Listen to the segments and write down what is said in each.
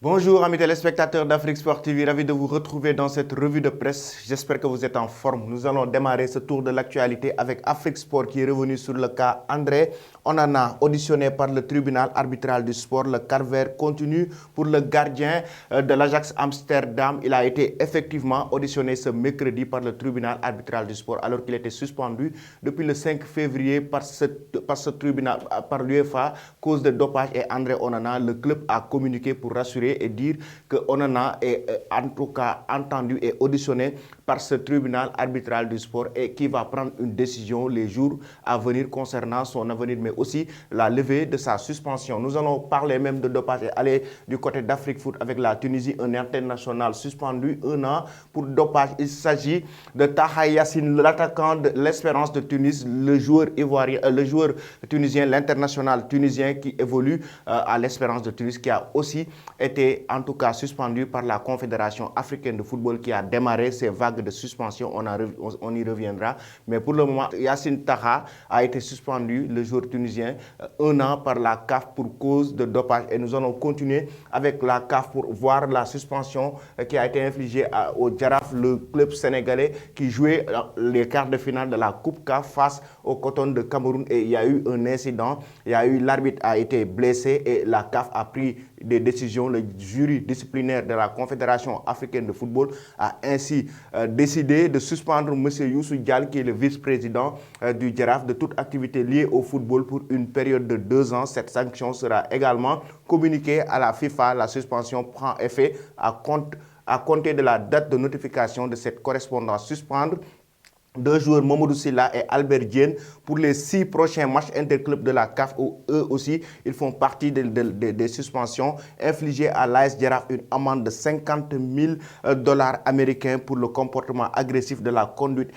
Bonjour amis téléspectateurs d'Afrique Sport TV, ravi de vous retrouver dans cette revue de presse. J'espère que vous êtes en forme. Nous allons démarrer ce tour de l'actualité avec Afrique Sport qui est revenu sur le cas André Onana, auditionné par le tribunal arbitral du sport. Le calvaire continue pour le gardien de l'Ajax Amsterdam. Il a été effectivement auditionné ce mercredi par le tribunal arbitral du sport alors qu'il était suspendu depuis le 5 février par ce tribunal, par l'UEFA, cause de dopage. Et André Onana, le club a communiqué pour rassurer et dire que Onana est en tout cas entendu et auditionné par ce tribunal arbitral du sport et qui va prendre une décision les jours à venir concernant son avenir, mais aussi la levée de sa suspension. Nous allons parler même de dopage et aller du côté d'Afrique Foot avec la Tunisie, un international suspendu 1 an pour dopage. Il s'agit de Taha Yassine, l'attaquant de l'Espérance de Tunis, le joueur tunisien, l'international tunisien qui évolue à l'Espérance de Tunis, qui a aussi été en tout cas suspendu par la Confédération africaine de football qui a démarré ces vagues de suspension. On y reviendra. Mais pour le moment, Yassine Taha a été suspendu, le joueur tunisien, 1 an par la CAF pour cause de dopage. Et nous allons continuer avec la CAF pour voir la suspension qui a été infligée au Jaraaf, le club sénégalais qui jouait les quarts de finale de la Coupe CAF face au Coton de Cameroun. Et il y a eu un incident, l'arbitre a été blessé et la CAF a pris des décisions. Le jury disciplinaire de la Confédération africaine de football a ainsi décidé de suspendre M. Youssou Dial, qui est le vice-président du Jaraaf, de toute activité liée au football pour une période de 2 ans. Cette sanction sera également communiquée à la FIFA. La suspension prend effet à compter de la date de notification de cette correspondance. Suspendre 2 joueurs, Mamadou Sylla et Albert Diène, pour les 6 prochains matchs interclubs de la CAF, où eux aussi, ils font partie des suspensions infligées à l'AS Jaraaf, une amende de 50 000 $ américains pour le comportement agressif de la conduite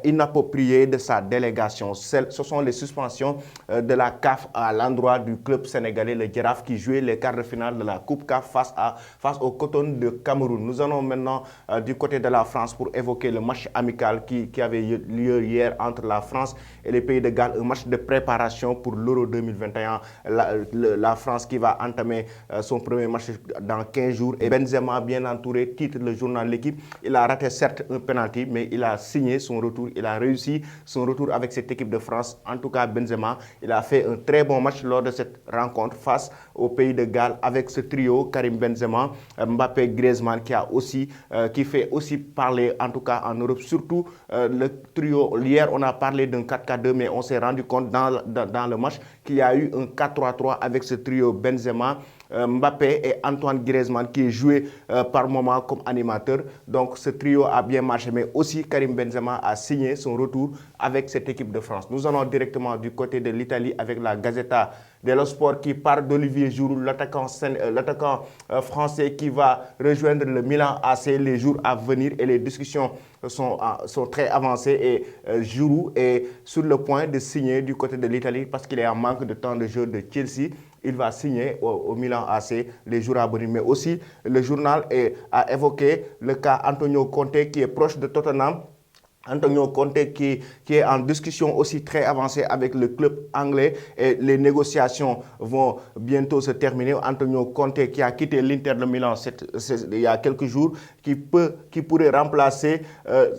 inappropriée de sa délégation. Ce sont les suspensions de la CAF à l'endroit du club sénégalais, le Jaraaf, qui jouait les quarts de finale de la Coupe CAF face au Coton de Cameroun. Nous allons maintenant du côté de la France pour évoquer le match amical qui avait lieu hier entre la France et les Pays de Galles, un match de préparation pour l'Euro 2021. La France qui va entamer son premier match dans 15 jours. Et Benzema, bien entouré, titre le journal L'Équipe. Il a raté certes un penalty, mais il a signé son retour. Il a réussi son retour avec cette équipe de France. En tout cas, Benzema, il a fait un très bon match lors de cette rencontre face aux Pays de Galles avec ce trio, Karim Benzema, Mbappé, Griezmann, qui fait aussi parler, en tout cas en Europe, surtout le trio. Hier, on a parlé d'un 4-4-2, mais on s'est rendu compte dans le match qu'il y a eu un 4-3-3 avec ce trio Benzema, Mbappé et Antoine Griezmann, qui est joué par moment comme animateur. Donc ce trio a bien marché, mais aussi Karim Benzema a signé son retour avec cette équipe de France. Nous allons directement du côté de l'Italie avec la Gazzetta dello Sport qui parle d'Olivier Giroud, l'attaquant français qui va rejoindre le Milan AC les jours à venir, et les discussions sont très avancées, et Giroud est sur le point de signer du côté de l'Italie parce qu'il est en manque de temps de jeu de Chelsea. Il va signer au Milan AC les jours à venir. Mais aussi, le journal a évoqué le cas Antonio Conte qui est proche de Tottenham. Antonio Conte qui est en discussion aussi très avancée avec le club anglais, et les négociations vont bientôt se terminer. Antonio Conte qui a quitté l'Inter de Milan il y a quelques jours, qui pourrait remplacer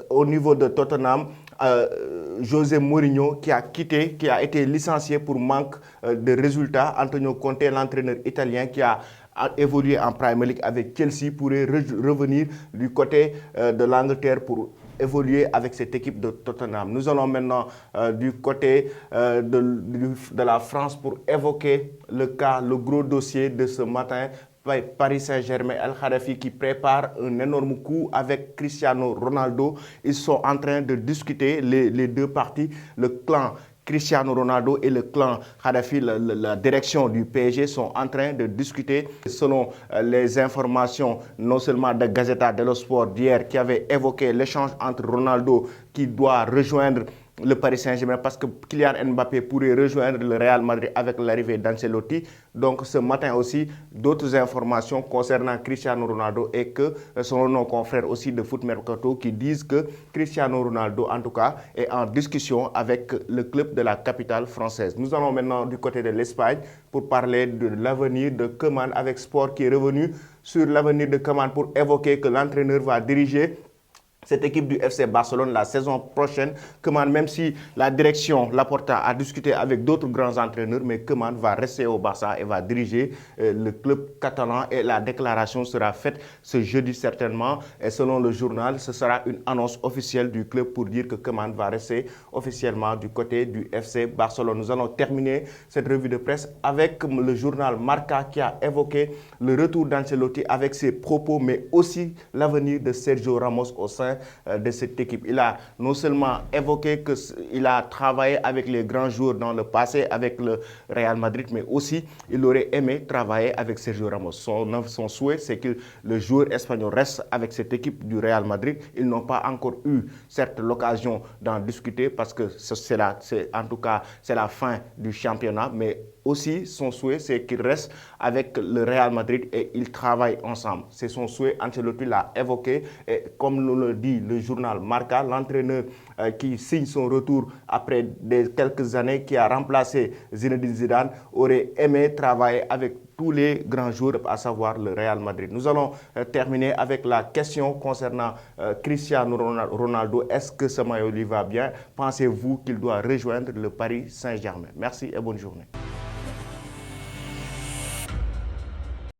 au niveau de Tottenham José Mourinho, qui a été licencié pour manque de résultats. Antonio Conte, l'entraîneur italien qui a évolué en Premier League avec Chelsea, pourrait revenir du côté de l'Angleterre pour évoluer avec cette équipe de Tottenham. Nous allons maintenant du côté de la France pour évoquer le gros dossier de ce matin. Paris Saint-Germain, El Khadafi qui prépare un énorme coup avec Cristiano Ronaldo. Ils sont en train de discuter, les deux parties, le clan Cristiano Ronaldo et le clan Khadafi, la direction du PSG, sont en train de discuter. Selon les informations, non seulement de Gazzetta dello Sport d'hier, qui avait évoqué l'échange entre Ronaldo qui doit rejoindre le Paris Saint-Germain parce que Kylian Mbappé pourrait rejoindre le Real Madrid avec l'arrivée d'Ancelotti. Donc ce matin aussi, d'autres informations concernant Cristiano Ronaldo et que selon nos confrères aussi de Foot Mercato qui disent que Cristiano Ronaldo en tout cas est en discussion avec le club de la capitale française. Nous allons maintenant du côté de l'Espagne pour parler de l'avenir de Koeman avec Sport qui est revenu sur l'avenir de Koeman pour évoquer que l'entraîneur va diriger cette équipe du FC Barcelone la saison prochaine. Koeman, même si la direction Laporta a discuté avec d'autres grands entraîneurs, mais Koeman va rester au Barça et va diriger le club catalan et la déclaration sera faite ce jeudi certainement. Et selon le journal, ce sera une annonce officielle du club pour dire que Koeman va rester officiellement du côté du FC Barcelone. Nous allons terminer cette revue de presse avec le journal Marca qui a évoqué le retour d'Ancelotti avec ses propos, mais aussi l'avenir de Sergio Ramos au sein de cette équipe. Il a non seulement évoqué qu'il a travaillé avec les grands joueurs dans le passé avec le Real Madrid, mais aussi il aurait aimé travailler avec Sergio Ramos. Son souhait, c'est que le joueur espagnol reste avec cette équipe du Real Madrid. Ils n'ont pas encore eu, certes, l'occasion d'en discuter parce que c'est la fin du championnat, mais aussi, son souhait, c'est qu'il reste avec le Real Madrid et ils travaillent ensemble. C'est son souhait, Ancelotti l'a évoqué. Et comme nous le dit le journal Marca, l'entraîneur qui signe son retour après quelques années, qui a remplacé Zinedine Zidane, aurait aimé travailler avec tous les grands joueurs, à savoir le Real Madrid. Nous allons terminer avec la question concernant Cristiano Ronaldo. Est-ce que ce maillot lui va bien? Pensez-vous qu'il doit rejoindre le Paris Saint-Germain? Merci et bonne journée.